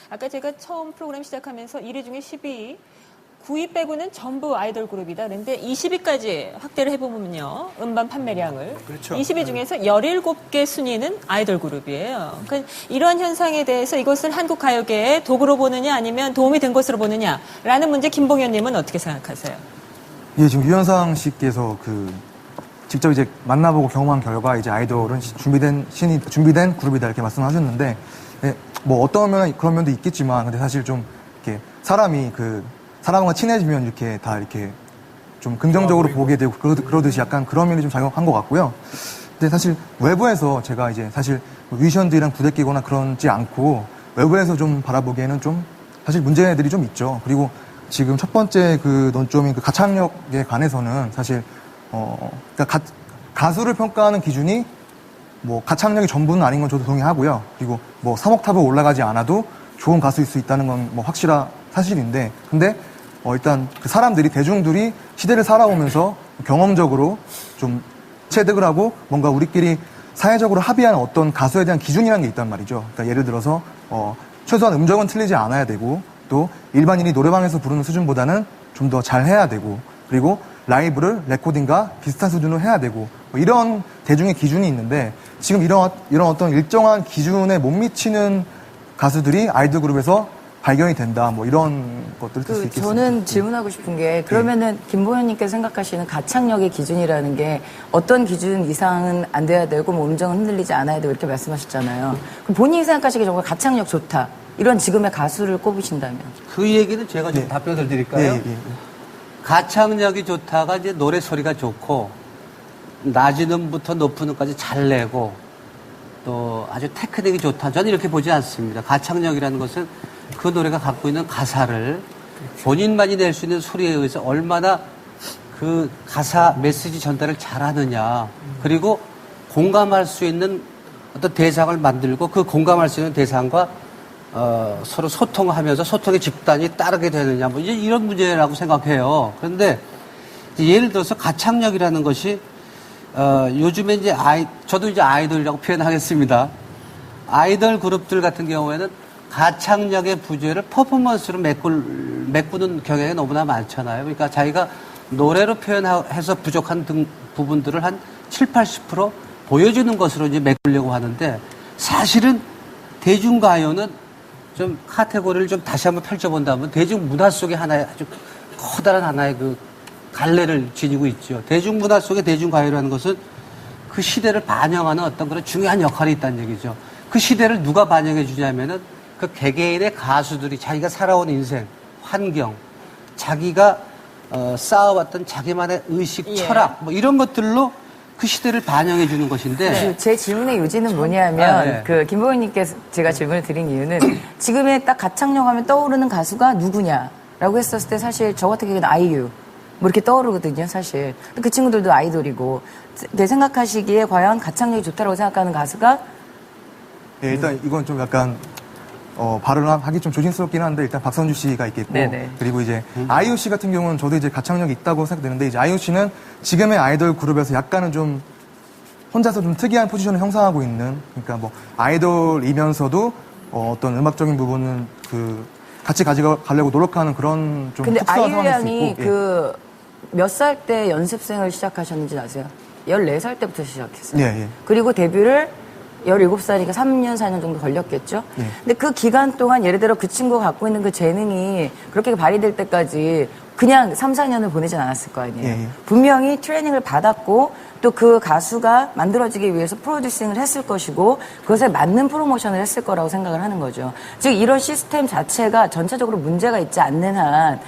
아까 제가 처음 프로그램 시작하면서 1위 중에 12위, 9위 빼고는 전부 아이돌 그룹이다. 그런데 20위까지 확대를 해보면요. 음반 판매량을. 그렇죠. 20위 중에서 17개 순위는 아이돌 그룹이에요. 그러니까 이러한 현상에 대해서 이것을 한국 가요계의 도구로 보느냐 아니면 도움이 된 것으로 보느냐라는 문제 김봉현님은 어떻게 생각하세요? 예, 지금 유현상 씨께서 직접 이제 만나보고 경험한 결과 이제 아이돌은 준비된 그룹이다 이렇게 말씀하셨는데, 예, 뭐 어떤 면은 그런 면도 있겠지만, 근데 사실 좀 이렇게 사람이 사람과 친해지면 이렇게 다 이렇게 좀 긍정적으로 보게 되고 그러듯이 약간 그런 면이 좀 작용한 것 같고요. 근데 사실 외부에서 제가 이제 사실 뮤지션들이랑 부대끼거나 그러지 않고 외부에서 좀 바라보기에는 좀 사실 문제들이 좀 있죠. 그리고 지금 첫 번째 논점인 가창력에 관해서는 사실 그러니까 가수를 평가하는 기준이 뭐 가창력이 전부는 아닌 건 저도 동의하고요. 그리고 뭐 3옥탑을 올라가지 않아도 좋은 가수일 수 있다는 건 뭐 확실한 사실인데, 근데 일단 사람들이 대중들이 시대를 살아오면서 경험적으로 좀 체득을 하고 뭔가 우리끼리 사회적으로 합의하는 어떤 가수에 대한 기준이라는 게 있단 말이죠. 그러니까 예를 들어서 최소한 음정은 틀리지 않아야 되고, 또 일반인이 노래방에서 부르는 수준보다는 좀 더 잘해야 되고, 그리고 라이브를 레코딩과 비슷한 수준으로 해야 되고, 뭐 이런 대중의 기준이 있는데, 지금 이런 어떤 일정한 기준에 못 미치는 가수들이 아이돌 그룹에서 발견이 된다, 뭐 이런 것들을 들 수 있겠습니다. 저는 질문하고 싶은 게, 그러면은 김보현님께서 생각하시는 가창력의 기준이라는 게 어떤 기준 이상은 안 돼야 되고 뭐 음정은 흔들리지 않아야 되고 이렇게 말씀하셨잖아요. 그럼 본인이 생각하시기에 정말 가창력 좋다, 이런 지금의 가수를 꼽으신다면? 그 얘기는 제가 좀 답변을 드릴까요? 가창력이 좋다가 이제 노래 소리가 좋고, 낮은 음부터 높은 음까지 잘 내고, 또 아주 테크닉이 좋다. 저는 이렇게 보지 않습니다. 가창력이라는 것은 그 노래가 갖고 있는 가사를 본인만이 낼 수 있는 소리에 의해서 얼마나 그 가사 메시지 전달을 잘하느냐, 그리고 공감할 수 있는 어떤 대상을 만들고 그 공감할 수 있는 대상과 서로 소통하면서 소통의 집단이 따르게 되느냐, 뭐 이제 이런 문제라고 생각해요. 그런데 예를 들어서 가창력이라는 것이 요즘에 이제 저도 이제 아이돌이라고 표현하겠습니다. 아이돌 그룹들 같은 경우에는 가창력의 부재를 퍼포먼스로 메꾸는 경향이 너무나 많잖아요. 그러니까 자기가 노래로 표현해서 부족한 부분들을 한 70~80% 보여주는 것으로 이제 메꾸려고 하는데, 사실은 대중가요는 좀 카테고리를 좀 다시 한번 펼쳐본다면 대중문화 속에 하나의 아주 커다란 하나의 갈래를 지니고 있죠. 대중문화 속의 대중가요라는 것은 그 시대를 반영하는 어떤 그런 중요한 역할이 있다는 얘기죠. 그 시대를 누가 반영해 주냐면은 그 개개인의 가수들이 자기가 살아온 인생, 환경, 자기가 쌓아왔던 자기만의 의식, 철학, 뭐 이런 것들로 그 시대를 반영해 주는 것인데. 제 질문의 요지는 뭐냐면, 김보현님께서 제가 질문을 드린 이유는 지금의 딱 가창력 하면 떠오르는 가수가 누구냐라고 했었을 때 사실 저 같은 경우는 아이유 뭐 이렇게 떠오르거든요, 사실. 그 친구들도 아이돌이고. 내 생각하시기에 과연 가창력이 좋다라고 생각하는 가수가? 예, 일단 이건 좀 약간 발언하기 좀 조심스럽긴 한데, 일단 박선주 씨가 있겠고, 그리고 이제 아이유 씨 같은 경우는 저도 이제 가창력이 있다고 생각되는데, 이제 아이유 씨는 지금의 아이돌 그룹에서 약간은 좀 혼자서 좀 특이한 포지션을 형성하고 있는, 그러니까 뭐 아이돌이면서도 어떤 음악적인 부분은 같이 가져가려고 노력하는 그런 좀 근데 특수한 아이유 상황일 수 양이 있고. 몇 살 때 연습생을 시작하셨는지 아세요? 14살 때부터 시작했어요. 예. 그리고 데뷔를 17살이니까 3년, 4년 정도 걸렸겠죠? 근데 그 기간 동안 예를 들어 그 친구가 갖고 있는 그 재능이 그렇게 발휘될 때까지 그냥 3, 4년을 보내진 않았을 거 아니에요? 분명히 트레이닝을 받았고, 또 그 가수가 만들어지기 위해서 프로듀싱을 했을 것이고, 그것에 맞는 프로모션을 했을 거라고 생각을 하는 거죠. 즉 이런 시스템 자체가 전체적으로 문제가 있지 않는 한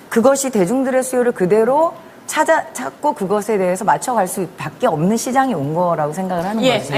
그것이 대중들의 수요를 그대로 찾고 그것에 대해서 맞춰갈 수밖에 없는 시장이 온 거라고 생각을 하는 거죠. 알겠습니다.